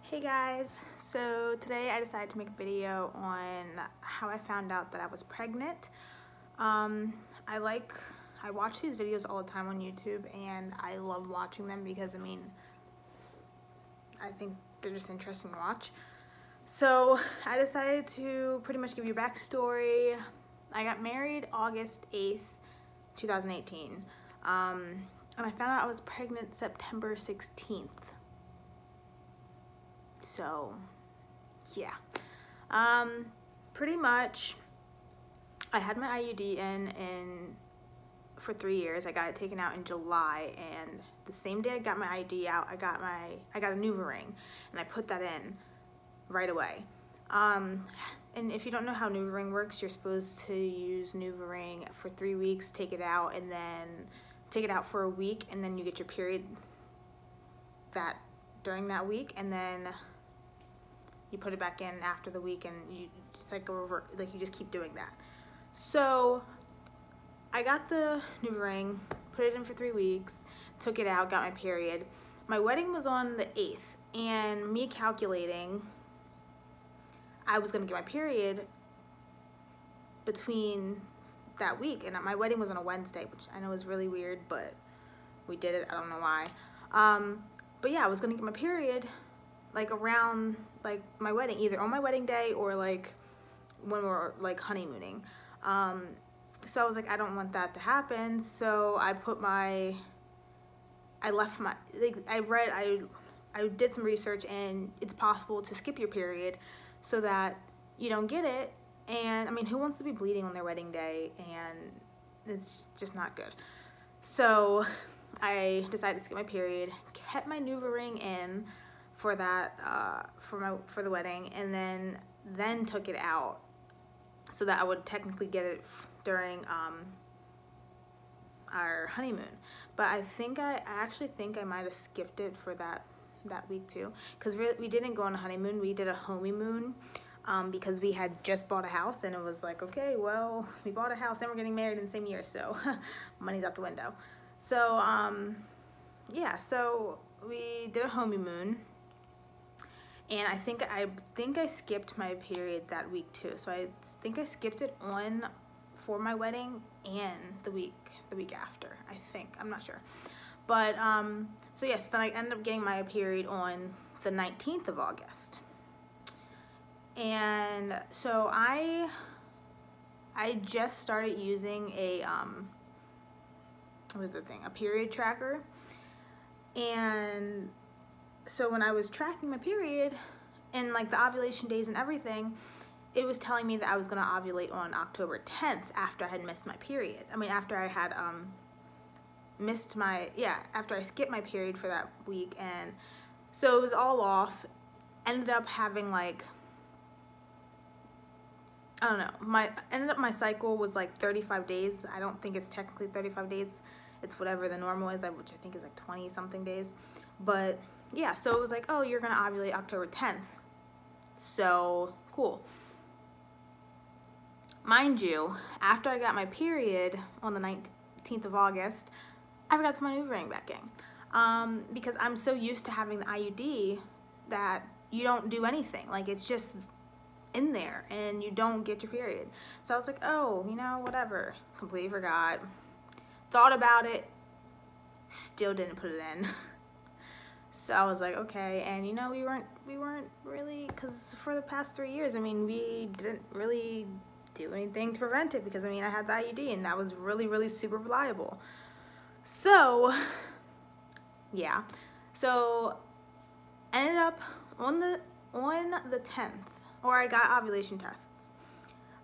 Hey guys, so today I decided to make a video on how I found out that I was pregnant. I watch these videos all the time on YouTube and I love watching them because I think they're just interesting to watch. So I decided to pretty much give you a backstory. I got married August 8th, 2018, and I found out I was pregnant September 16th. So yeah, pretty much I had my IUD in for 3 years. I got it taken out in July, and the same day I got my IUD out, I got a NuvaRing, and I put that in right away. And if you don't know how NuvaRing works, you're supposed to use NuvaRing for 3 weeks, take it out, and then take it out for a week, and then you get your period during that week, and then you put it back in after the week, and it's like you just keep doing that. So I got the NuvaRing, put it in for 3 weeks, took it out, got my period. My wedding was on the 8th, and me calculating I was gonna get my period between that week, and my wedding was on a Wednesday, which I know is really weird, but we did it. I don't know why. But yeah, I was gonna get my period like around like my wedding, either on my wedding day or like when we're like honeymooning. So I was like, I don't want that to happen. So I did some research, and it's possible to skip your period so that you don't get it. And I mean, who wants to be bleeding on their wedding day? And it's just not good. So I decided to skip my period, kept my NuvaRing in for that for the wedding, and then took it out so that I would technically get it during our honeymoon. But I actually think I might have skipped it for that week too, because we didn't go on a honeymoon, we did a homeymoon, because we had just bought a house, and it was like, okay, well, we bought a house and we're getting married in the same year, so money's out the window. So yeah, so we did a honeymoon, and I think I skipped my period that week too. So I think I skipped it for my wedding and the week after, I think. I'm not sure. But so yes, then I ended up getting my period on the 19th of August. And so I just started using a a period tracker. And so when I was tracking my period and like the ovulation days and everything, it was telling me that I was gonna ovulate on October 10th after I had missed my period. I mean, after I had after I skipped my period for that week. And so it was all off. Ended up having like, I don't know, my cycle was like 35 days. I don't think it's technically 35 days. It's whatever the normal is, which I think is like 20 something days. But yeah, so it was like, oh, you're gonna ovulate October 10th. So cool. Mind you, after I got my period on the 19th of August, I forgot to put my NuvaRing back in. Because I'm so used to having the IUD that you don't do anything. Like, it's just in there and you don't get your period. So I was like, oh, you know, whatever. Completely forgot. Thought about it, still didn't put it in. So I was like, okay. And you know, we weren't really, because for the past 3 years, I mean, we didn't really do anything to prevent it, because I mean, I had the IUD, and that was really super reliable. So yeah, so ended up on the 10th, or I got ovulation tests,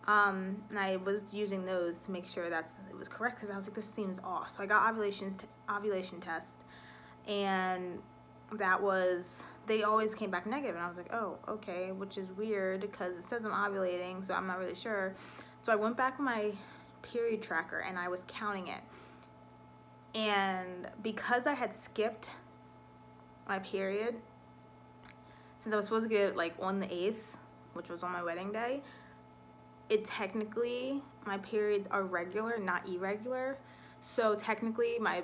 and I was using those to make sure it was correct, because I was like, this seems off. So I got ovulation tests, and they always came back negative, and I was like, oh, okay, which is weird because it says I'm ovulating, so I'm not really sure. So I went back on my period tracker and I was counting it, and because I had skipped my period, since I was supposed to get it like on the 8th, which was on my wedding day, my periods are regular, not irregular. So technically my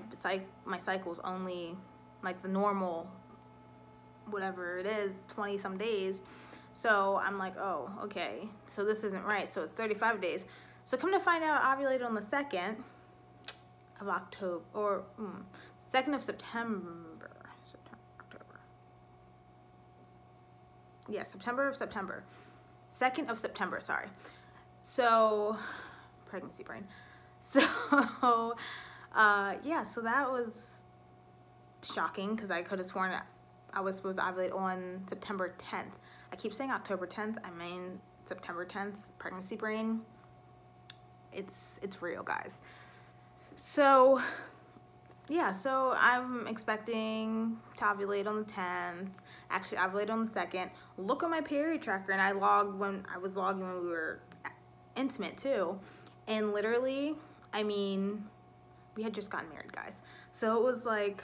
cycle's only like the normal whatever it is, 20 some days. So I'm like, oh, okay, so this isn't right. So it's 35 days. So come to find out, I ovulated on the 2nd of October, or 2nd of September. October. Yeah, September. 2nd of September, sorry. So, pregnancy brain. So, yeah, so that was shocking because I could have sworn I was supposed to ovulate on September 10th. I keep saying October 10th. I mean September 10th. Pregnancy brain. It's real, guys. So, yeah, so I'm expecting to ovulate on the 10th. Actually, ovulate on the 2nd. Look at my period tracker, and I was logging when we were intimate too. And literally, I mean, we had just gotten married, guys. So it was like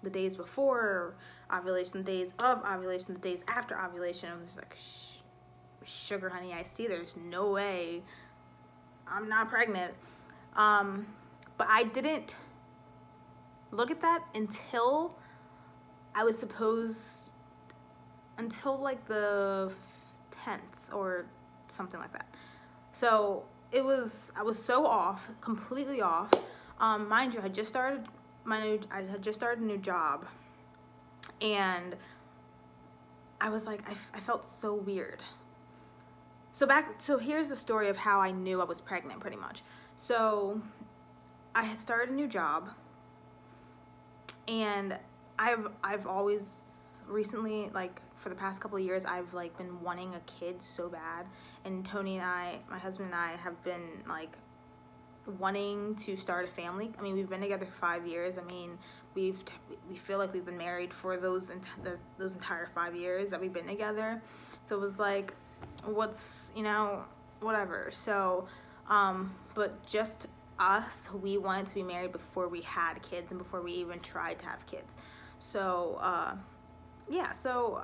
the days before ovulation, the days of ovulation, the days after ovulation. It was like, sugar honey iced tea. There's no way I'm not pregnant. But I didn't look at that until until like the 10th or something like that. So I was so off, completely off. Mind you, I had just started a new job, and I was like, I felt so weird. So here's the story of how I knew I was pregnant, pretty much. So I had started a new job, and I've always recently, like for the past couple of years, I've like been wanting a kid so bad. And Tony and I, my husband and I, have been like wanting to start a family. I mean, we've been together for 5 years. I mean, we feel like we've been married for those entire 5 years that we've been together. So it was like, whatever. So, but just us, we wanted to be married before we had kids and before we even tried to have kids. So, yeah, so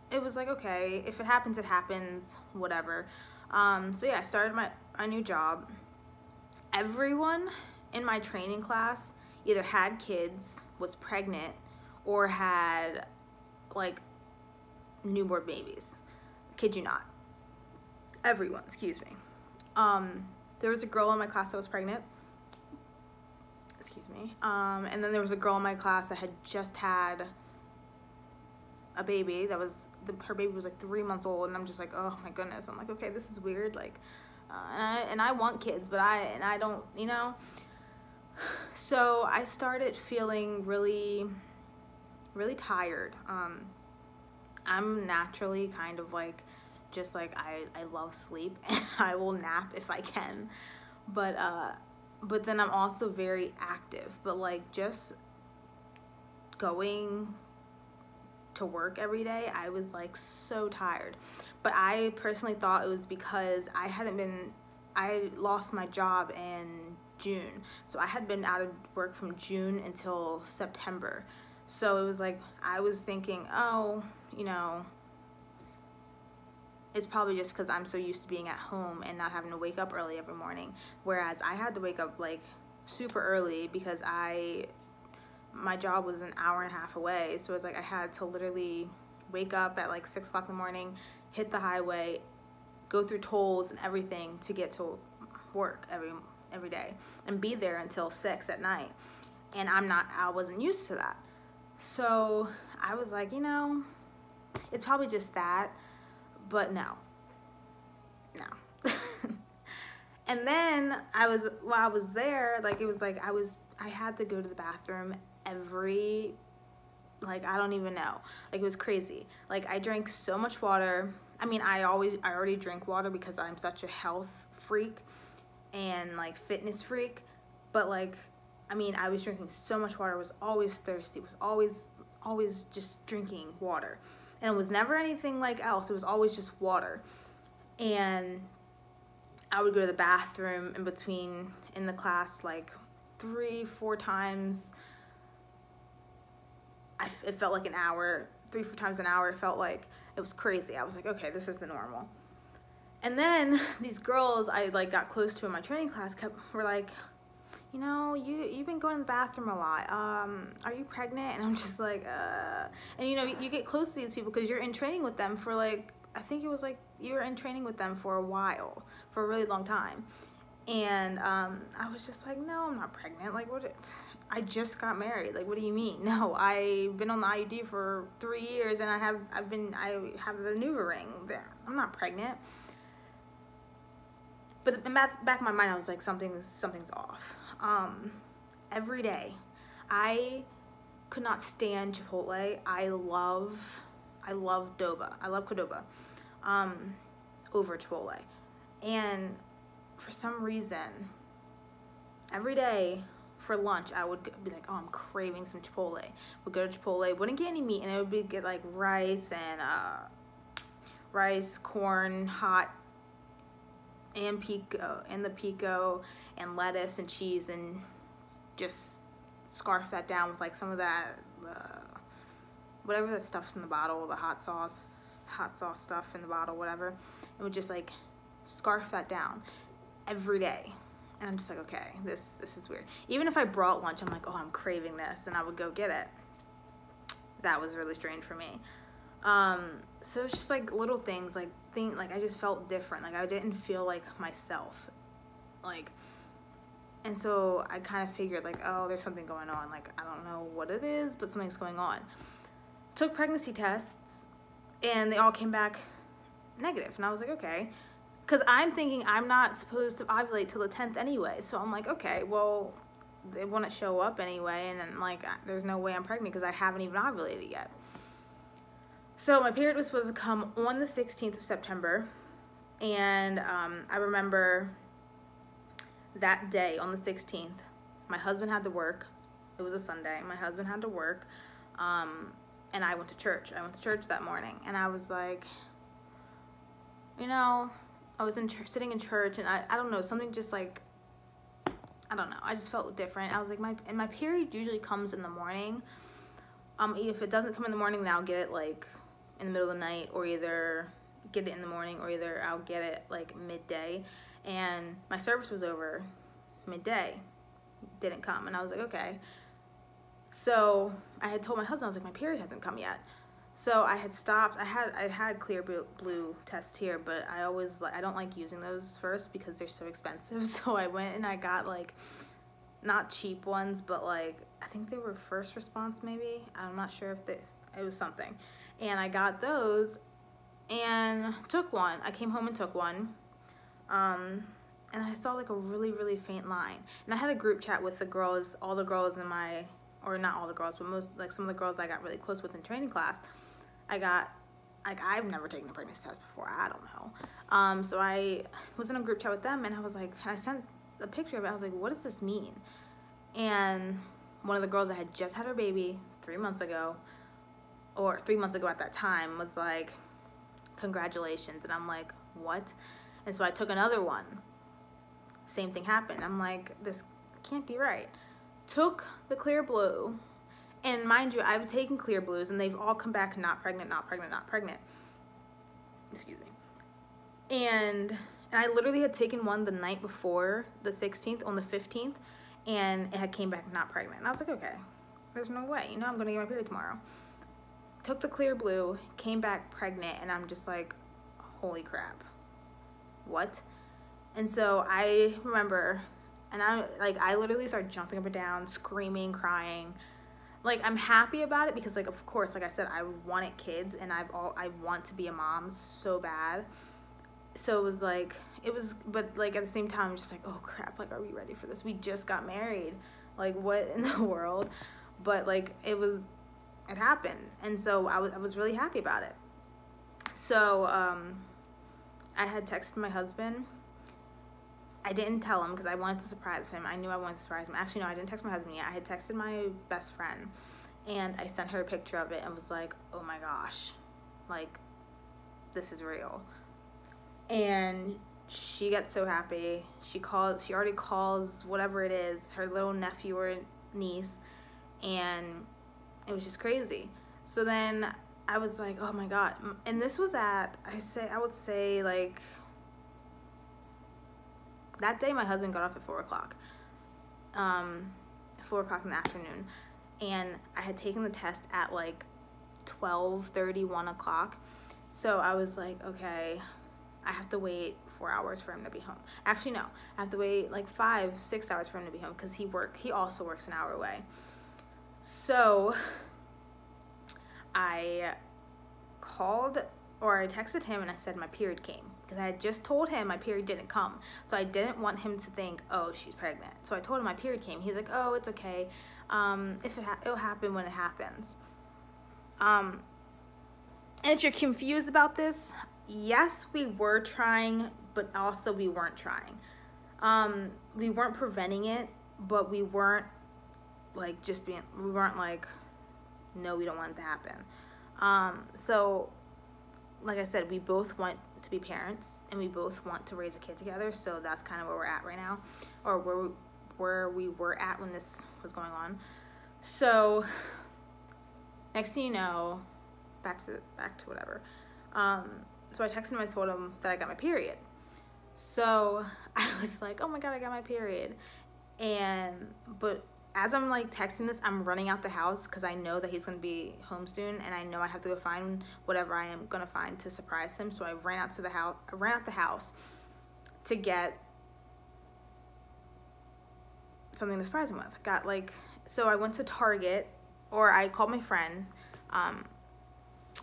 it was like, okay, if it happens, it happens, whatever. So yeah, I started a new job. Everyone in my training class either had kids, was pregnant, or had like newborn babies. Kid you not. Everyone, excuse me. There was a girl in my class that was pregnant. Excuse me. And then there was a girl in my class that had just had a baby. Her baby was like 3 months old, and I'm just like, oh my goodness. I'm like, okay, this is weird. Like, and I want kids, but I don't, So I started feeling really, really tired. I'm naturally kind of like, just like I love sleep, and I will nap if I can, but then I'm also very active. But like just going to work every day, I was like so tired. But I personally thought it was because I lost my job in June, so I had been out of work from June until September. So it was like I was thinking, oh, it's probably just because I'm so used to being at home and not having to wake up early every morning, whereas I had to wake up like super early because my job was an hour and a half away. So it was like I had to literally wake up at like 6 o'clock in the morning, hit the highway, go through tolls and everything to get to work every day, and be there until 6 at night. And I wasn't used to that. So I was like, it's probably just that. But no. And then while I was there, like it was like I had to go to the bathroom every, like, I don't even know. Like, it was crazy. Like, I drank so much water. I mean, I already drink water because I'm such a health freak and like fitness freak. But like, I mean, I was drinking so much water. I was always thirsty. Was always just drinking water. And it was never anything like else. It was always just water. And I would go to the bathroom in the class like 3-4 times. It felt like an hour, 3-4 times an hour. It felt like, it was crazy. I was like, okay, this is the normal. And then these girls I like got close to in my training class were like, you know, you've been going to the bathroom a lot. Are you pregnant? And I'm just like, and you know, you get close to these people because you're in training with them for like, I think it was like you were in training with them for a while, for a really long time. And I was just like, no, I'm not pregnant. Like, what? I just got married. Like, what do you mean? No, I've been on the IUD for 3 years, and I have the NuvaRing. I'm not pregnant. But in the back of my mind, I was like, something's off. Every day, I could not stand Chipotle. I love Doba. I love Qdoba over Chipotle. And for some reason, every day for lunch, I would be like, oh, I'm craving some Chipotle. Would go to Chipotle, wouldn't get any meat, and it would get like rice, corn, hot, and the pico, and lettuce and cheese, and just scarf that down with like some of that, whatever that stuff's in the bottle, the hot sauce stuff in the bottle, whatever, and would just like scarf that down every day. And I'm just like, okay, this is weird. Even if I brought lunch, I'm like, oh, I'm craving this, and I would go get it. That was really strange for me. So it's just like little things, like I just felt different. Like I didn't feel like myself. Like, and so I kind of figured like, oh, there's something going on. Like, I don't know what it is, but something's going on. Took pregnancy tests, and they all came back negative. And I was like, okay. Because I'm thinking I'm not supposed to ovulate till the 10th anyway. So I'm like, okay, well, they wouldn't show up anyway. And then, like, there's no way I'm pregnant because I haven't even ovulated yet. So my period was supposed to come on the 16th of September. And I remember that day on the 16th, my husband had to work. It was a Sunday. My husband had to work. And I went to church. I went to church that morning. And I was like, you know, I was sitting in church, and I don't know, something just like, I don't know, I just felt different. I was like, my period usually comes in the morning. If it doesn't come in the morning, then I'll get it like in the middle of the night, or either get it in the morning, or either I'll get it like midday. And my service was over midday, didn't come, and I was like, okay. So I had told my husband, I was like, my period hasn't come yet. So I had stopped. I had Clear Blue tests here, but I don't like using those first because they're so expensive. So I went and I got like, not cheap ones, but like, I think they were First Response maybe. I'm not sure if it was something. And I got those and took one. I came home and took one. And I saw like a really, really faint line. And I had a group chat with the girls, all the girls in my, or not all the girls, but most, like some of the girls I got really close with in training class. I've never taken a pregnancy test before. I don't know. So I was in a group chat with them, and I was like, I sent a picture of it. I was like, what does this mean? And one of the girls that had just had her baby 3 months ago, or 3 months ago at that time, was like, congratulations. And I'm like, what? And so I took another one. Same thing happened. I'm like, this can't be right. Took the Clear Blue. And mind you, I've taken Clear Blues, and they've all come back not pregnant, not pregnant, not pregnant. Excuse me. And I literally had taken one the night before the 16th, on the 15th, and it had came back not pregnant. And I was like, okay, there's no way. You know, I'm going to get my period tomorrow. Took the Clear Blue, came back pregnant, and I'm just like, holy crap. What? And so I remember, and I literally started jumping up and down, screaming, crying. Like, I'm happy about it because, like, of course, like I said, I wanted kids, and I want to be a mom so bad. So it was like, but like at the same time, I'm just like, oh crap, like, are we ready for this? We just got married. Like, what in the world? But like, it happened. And so I was really happy about it. So, I had texted my husband. I didn't tell him because I wanted to surprise him. I knew I wanted to surprise him. Actually, no, I didn't text my husband yet. I had texted my best friend, and I sent her a picture of it and was like, oh my gosh, like, this is real. And she gets so happy. She already calls whatever it is, her little nephew or niece, and it was just crazy. So then I was like, oh my God. And this was I would say like, that day my husband got off at 4 o'clock. 4 o'clock in the afternoon, and I had taken the test at like 12:30, 1 o'clock. So I was like, okay, I have to wait 4 hours for him to be home. Actually, no, I have to wait like 5-6 hours for him to be home because he also works an hour away. So I texted him and I said my period came, because I had just told him my period didn't come. So I didn't want him to think, oh, she's pregnant. So I told him my period came. He's like, oh, it's okay. It'll happen when it happens. And if you're confused about this, yes, we were trying, but also we weren't trying. We weren't preventing it, but we weren't like we weren't like, no, we don't want it to happen. So like I said, we both want to be parents and we both want to raise a kid together. So that's kind of where we're at right now, or where we were at when this was going on. So next thing you know, back to whatever. So I texted him, I told him that I got my period. So I was like, oh my God, I got my period. But as I'm like texting this, I'm running out the house because I know that he's going to be home soon, and I know I have to go find whatever I am going to find to surprise him. So I ran out the house to get something to surprise him with. So I went to Target, or I called my friend, and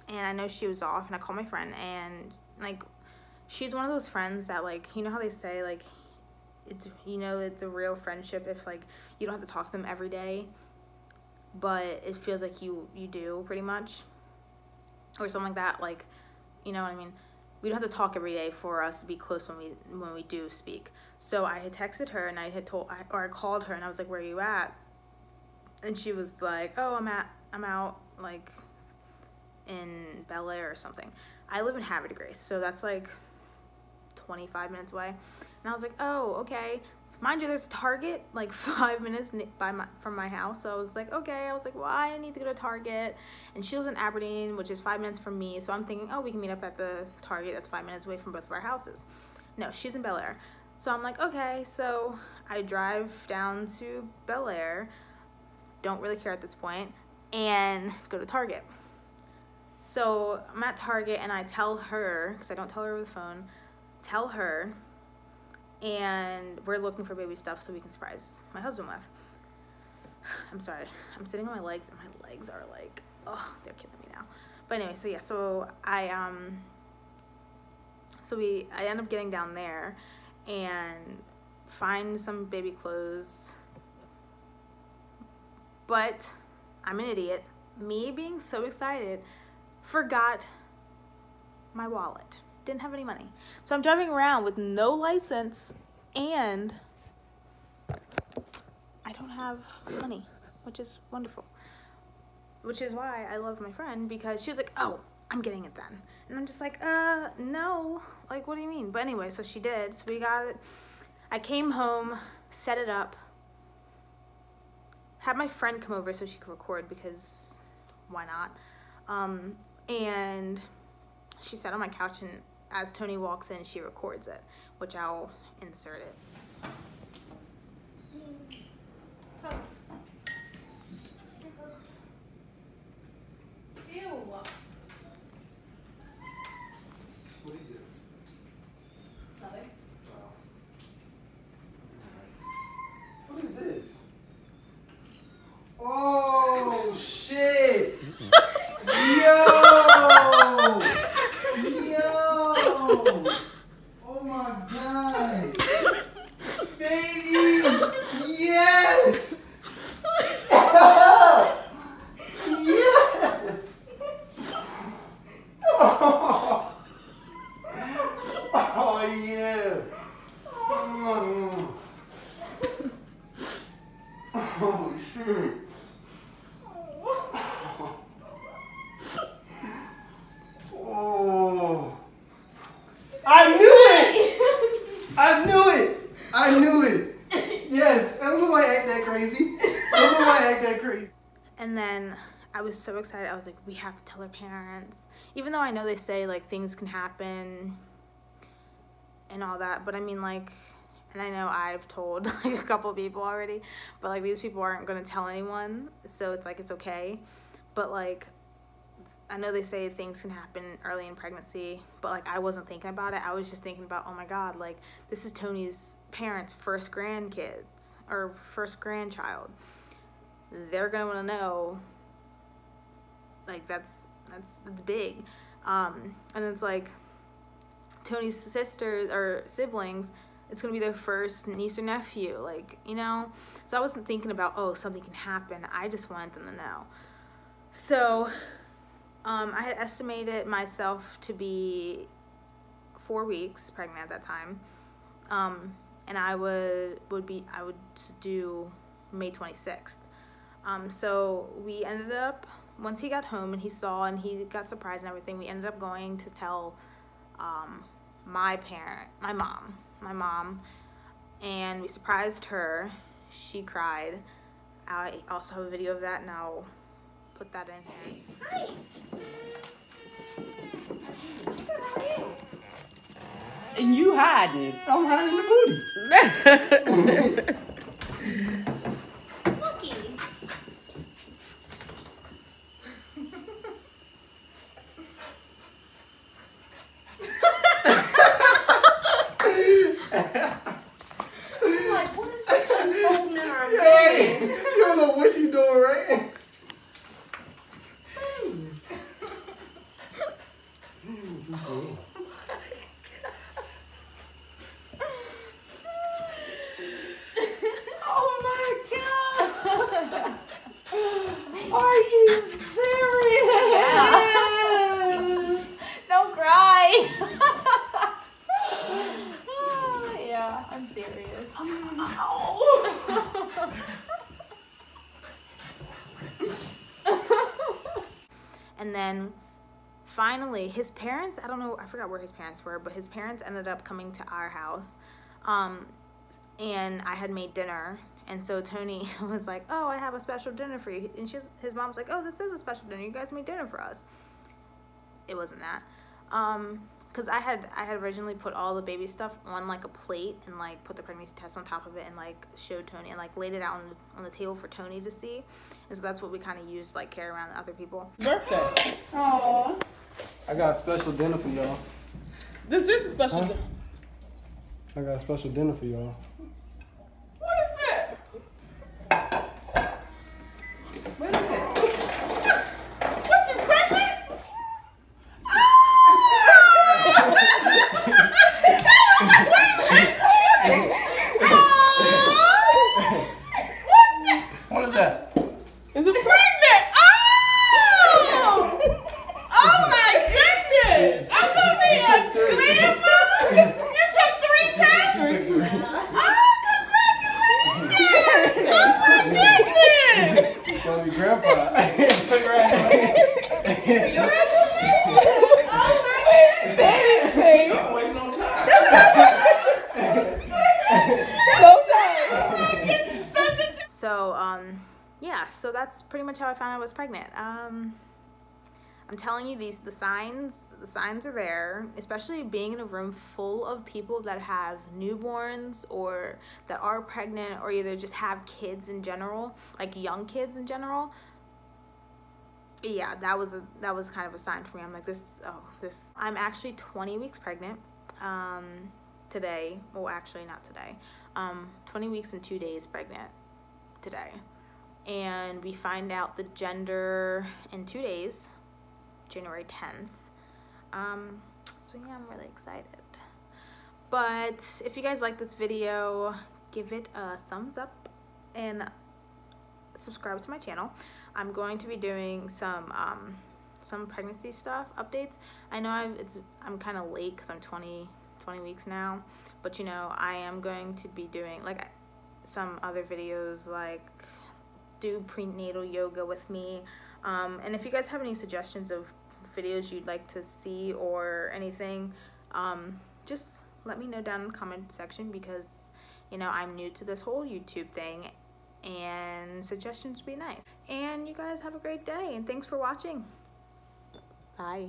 I know she was off, and I called my friend, and like, she's one of those friends that, like, you know how they say, like, it's a real friendship if like you don't have to talk to them every day, but it feels like you do, pretty much, or something like that. Like, you know what I mean? We don't have to talk every day for us to be close when we do speak. So I had texted her and I called her and I was like, where are you at? And she was like, oh, I'm out like in Bel Air or something. I live in Havre de Grace, so that's like 25 minutes away. And I was like, oh, okay. Mind you, there's a Target like 5 minutes from my house. So I was like, okay. I was like, well, I need to go to Target. And she lives in Aberdeen, which is 5 minutes from me. So I'm thinking, oh, we can meet up at the Target that's 5 minutes away from both of our houses. No, she's in Bel Air. So I'm like, okay. So I drive down to Bel Air, don't really care at this point, and go to Target. So I'm at Target and I tell her, because I don't tell her over the phone, tell her, and we're looking for baby stuff so we can surprise my husband with. I'm sorry, I'm sitting on my legs and my legs are like, oh, they're killing me now. But anyway, so yeah, so I end up getting down there and find some baby clothes, but I'm an idiot. Me being so excited, forgot my wallet. Didn't have any money. So I'm driving around with no license and I don't have money, which is wonderful. Which is why I love my friend, because she was like, oh, I'm getting it then. And I'm just like, no. Like, what do you mean? But anyway, so she did. So we got it. I came home, set it up, had my friend come over so she could record, because why not? And she sat on my couch, and as Tony walks in, she records it, which I'll insert it. Ew. What do you do? Nothing. Wow. What is this? Oh, shit! Yo! Yo! Oh my God! Baby! Yes! Yes! Oh, oh yeah! Oh shit! Oh! I knew it! I knew it! I knew it! Yes, everyone might act that crazy. Everyone might act that crazy. And then I was so excited. I was like, we have to tell our parents. Even though I know they say, like, things can happen and all that. But I mean, like, and I know I've told like a couple people already, but like these people aren't going to tell anyone, so it's like it's okay. But like I know they say things can happen early in pregnancy, but like I wasn't thinking about it. I was just thinking about, oh my God, like this is Tony's parents' first grandkids or first grandchild. They're gonna want to know, like that's big. And it's like Tony's sisters or siblings, it's gonna be their first niece or nephew, like, you know. So I wasn't thinking about, oh, something can happen. I just wanted them to know. So I had estimated myself to be 4 weeks pregnant at that time, and I would do May 26th. So we ended up, once he got home and he saw and he got surprised and everything, we ended up going to tell my mom, and we surprised her. She cried. I also have a video of that, and I'll put that in here. Hi. And you hiding. I'm hiding the booty. Lucky. I'm like, what is this she's holding in her Yeah, face? you don't know what she's doing, right? Oh my God! Are you serious? Yeah. Don't cry. Yeah, I'm serious. And then finally his parents, I don't know, I forgot where his parents were, but his parents ended up coming to our house, and I had made dinner, and so Tony was like, oh, I have a special dinner for you, and his mom's like, oh, this is a special dinner, you guys made dinner for us. It wasn't that, because I had originally put all the baby stuff on like a plate and like put the pregnancy test on top of it and like showed Tony and like laid it out on the table for Tony to see, and so that's what we kind of used, like carry around to other people. Birthday. Aww. I got a special dinner for y'all. This is a special dinner. I got a special dinner for y'all. What is that? What is that? What, you pregnant? What is that? Is it pregnant? Oh! Oh my goodness! I'm gonna be a grandmother! You took 3 tests? Oh, congratulations! Oh my goodness! Gonna be grandpa. Congratulations! Oh my goodness! I'm waiting on time. So yeah, so that's pretty much how I found out I was pregnant. I'm telling you, the signs are there, especially being in a room full of people that have newborns or that are pregnant or either just have kids in general, like young kids in general. Yeah, that was kind of a sign for me. I'm like, I'm actually 20 weeks pregnant today. Well, actually not today. 20 weeks and 2 days pregnant today. And we find out the gender in 2 days, January 10th. So yeah, I'm really excited. But if you guys like this video, give it a thumbs up and subscribe to my channel. I'm going to be doing some pregnancy stuff updates. I know I'm kind of late because I'm 20 weeks now, but you know, I am going to be doing like some other videos, like do prenatal yoga with me, and if you guys have any suggestions of videos you'd like to see or anything, just let me know down in the comment section, because you know, I'm new to this whole YouTube thing and suggestions would be nice. And you guys have a great day, and thanks for watching. Bye.